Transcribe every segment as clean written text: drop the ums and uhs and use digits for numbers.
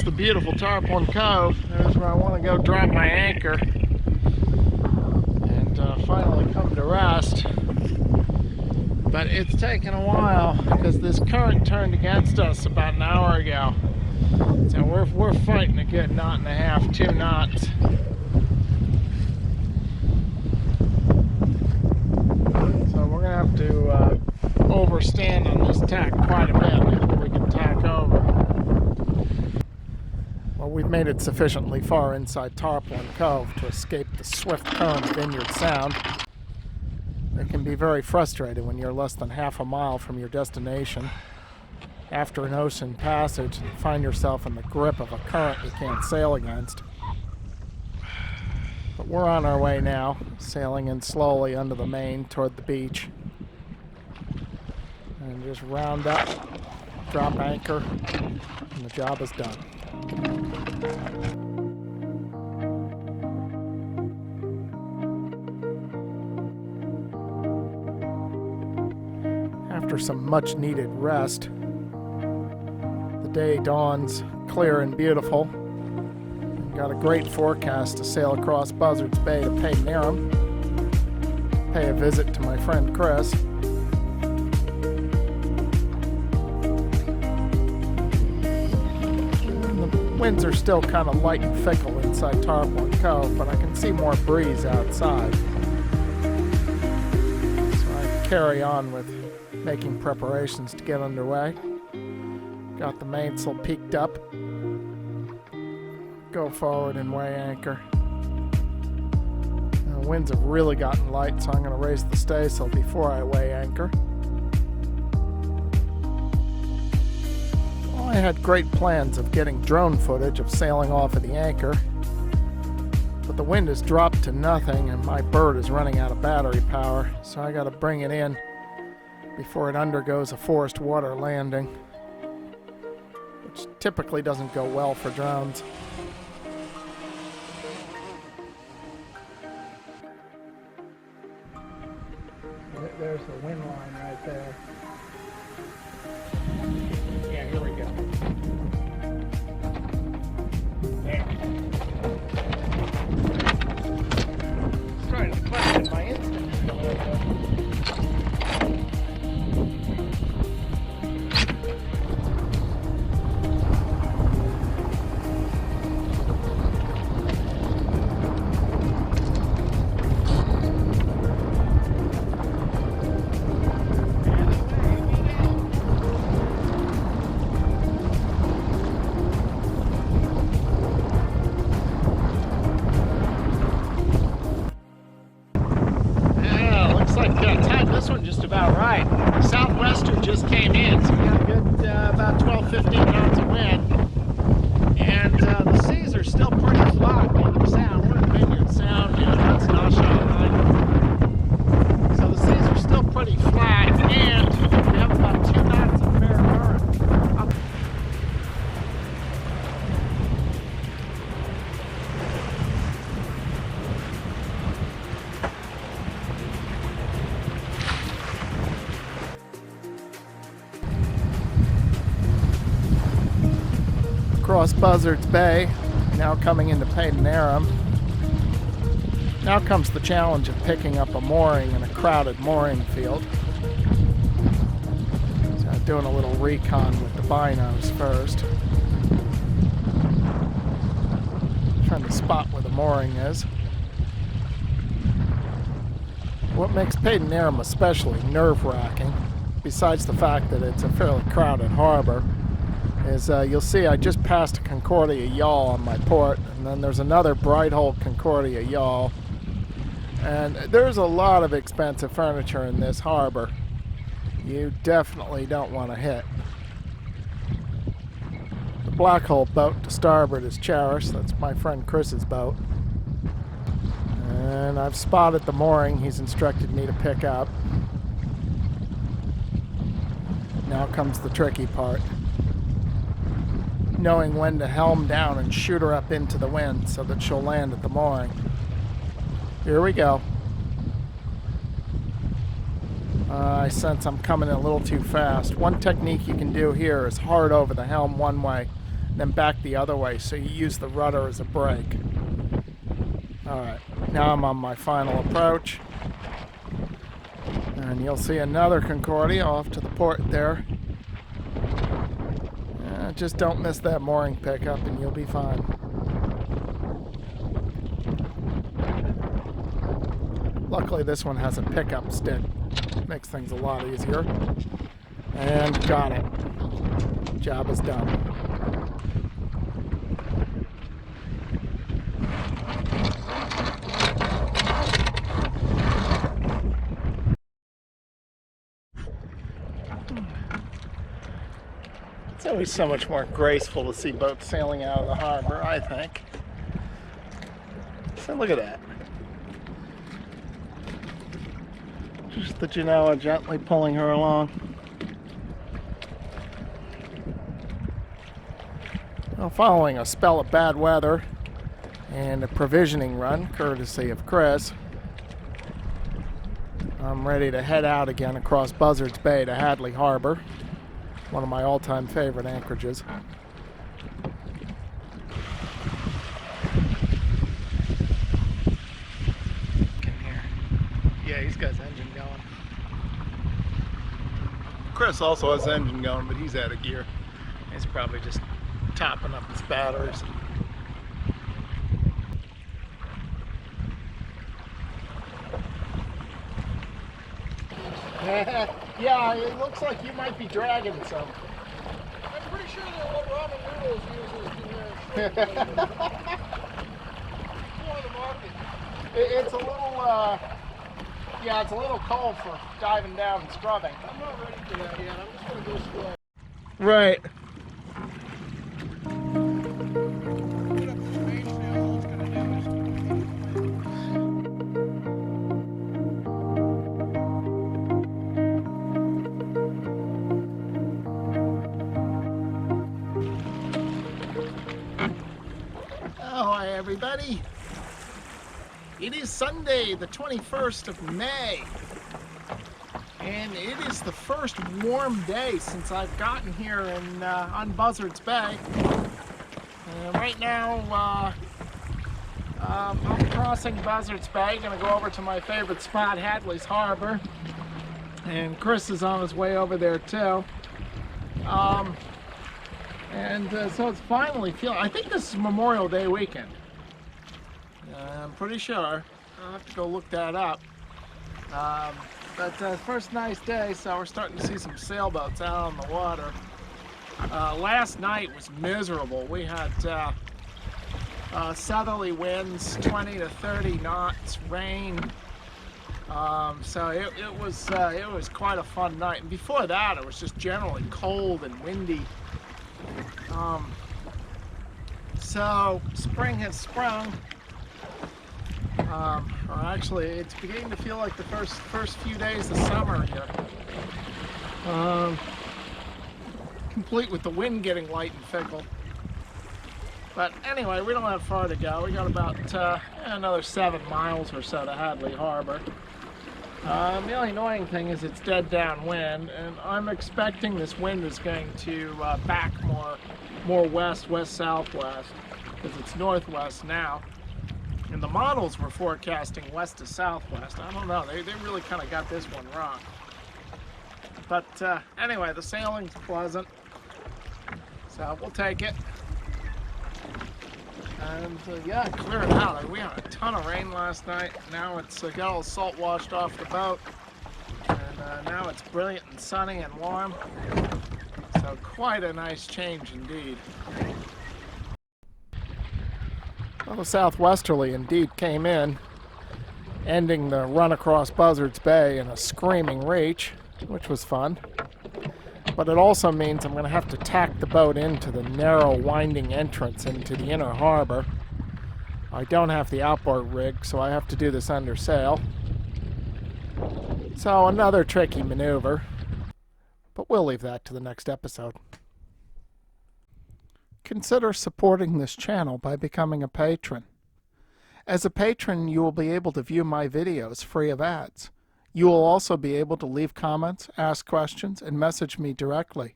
the beautiful Tarpaulin Cove. There's where I want to go drop my anchor and finally come to rest. But it's taken a while because this current turned against us about an hour ago. So we're fighting a good knot and a half, 2 knots. So we're gonna have to overstand on this tack quite a bit before we can tack over. Well, we've made it sufficiently far inside Tarpaulin Cove to escape the swift current of Vineyard Sound. It can be very frustrating when you're less than half a mile from your destination after an ocean passage and find yourself in the grip of a current you can't sail against. But we're on our way now, sailing in slowly under the main toward the beach. And just round up, drop anchor, and the job is done. After some much needed rest, the day dawns clear and beautiful. We've got a great forecast to sail across Buzzards Bay to Padanaram, pay a visit to my friend Chris. The winds are still kind of light and fickle inside Tarpaulin Cove, but I can see more breeze outside. So I carry on with making preparations to get underway. Got the mainsail peaked up. Go forward and weigh anchor. The winds have really gotten light, so I'm going to raise the staysail before I weigh anchor. Well, I had great plans of getting drone footage of sailing off of the anchor, but the wind has dropped to nothing and my bird is running out of battery power, so I got to bring it in before it undergoes a forced water landing, which typically doesn't go well for drones. There's the wind line right there. Yeah, here we go. There. Starting to question my instinct a little bit. This one just about right. Southwester just came in, so we got a good about 12-15 knots of wind. And the seas are still pretty flat. Vineyard Sound, we're in Vineyard Sound, that's not line. So the seas are still pretty flat, and we have about 2 knots of fair current. Across Buzzards Bay, now coming into Padanaram. Now comes the challenge of picking up a mooring in a crowded mooring field. So I'm doing a little recon with the binos first. Trying to spot where the mooring is. What makes Padanaram especially nerve-wracking, besides the fact that it's a fairly crowded harbor, is you'll see I just passed a Concordia yawl on my port, and then there's another bright hull Concordia yawl, and there's a lot of expensive furniture in this harbor you definitely don't want to hit. The black hull boat to starboard is Cherish, that's my friend Chris's boat, and I've spotted the mooring he's instructed me to pick up. Now comes the tricky part. Knowing when to helm down and shoot her up into the wind so that she'll land at the mooring. Here we go. I sense I'm coming in a little too fast. One technique you can do here is hard over the helm one way, then back the other way, so you use the rudder as a brake. Alright, now I'm on my final approach. And you'll see another Concordia off to the port there. Just don't miss that mooring pickup and you'll be fine. Luckily this one has a pickup stick. Makes things a lot easier. And got it. Job is done. It's always so much more graceful to see boats sailing out of the harbor, I think. So look at that. Just the Genoa gently pulling her along. Well, following a spell of bad weather and a provisioning run, courtesy of Chris, I'm ready to head out again across Buzzards Bay to Hadley Harbor. One of my all-time favorite anchorages. Yeah, he's got his engine going. Chris also has his engine going, but he's out of gear. He's probably just topping up his batteries. Yeah, it looks like you might be dragging some. I'm pretty sure that what ramen noodles uses in the on the market. It's a little, yeah, it's a little cold for diving down and scrubbing. I'm not ready for that yet. I'm just going to go slow. Right. Get up this range now. All it's going to do is Hi everybody. It is Sunday, the 21st of May, and it is the first warm day since I've gotten here on Buzzards Bay. Right now, I'm crossing Buzzards Bay, going to go over to my favorite spot, Hadley's Harbor, and Chris is on his way over there too. So it's finally feeling, I think this is Memorial Day weekend. I'm pretty sure. I'll have to go look that up. But first nice day, so we're starting to see some sailboats out on the water. Last night was miserable. We had southerly winds, 20 to 30 knots, rain. So it was quite a fun night. And before that, it was just generally cold and windy. So spring has sprung. Or actually, it's beginning to feel like the first few days of summer here. Complete with the wind getting light and fickle. But anyway, we don't have far to go. We got about another 7 miles or so to Hadley Harbor. The only annoying thing is it's dead downwind, and I'm expecting this wind is going to back more west-southwest, because it's northwest now. And the models were forecasting west to southwest. I don't know, they really kind of got this one wrong. But anyway, the sailing's pleasant, so we'll take it. And yeah, clear it out. We had a ton of rain last night. Now it's got all salt washed off the boat. And now it's brilliant and sunny and warm. So quite a nice change indeed. Well, the southwesterly indeed came in, ending the run across Buzzards Bay in a screaming reach, which was fun. But it also means I'm going to have to tack the boat into the narrow, winding entrance into the inner harbor. I don't have the outboard rig, so I have to do this under sail. So another tricky maneuver, but we'll leave that to the next episode. Consider supporting this channel by becoming a patron. As a patron, you will be able to view my videos free of ads. You will also be able to leave comments, ask questions, and message me directly.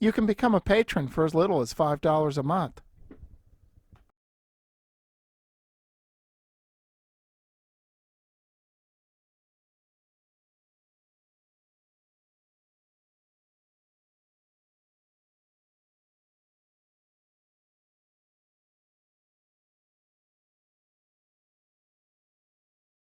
You can become a patron for as little as $5 a month.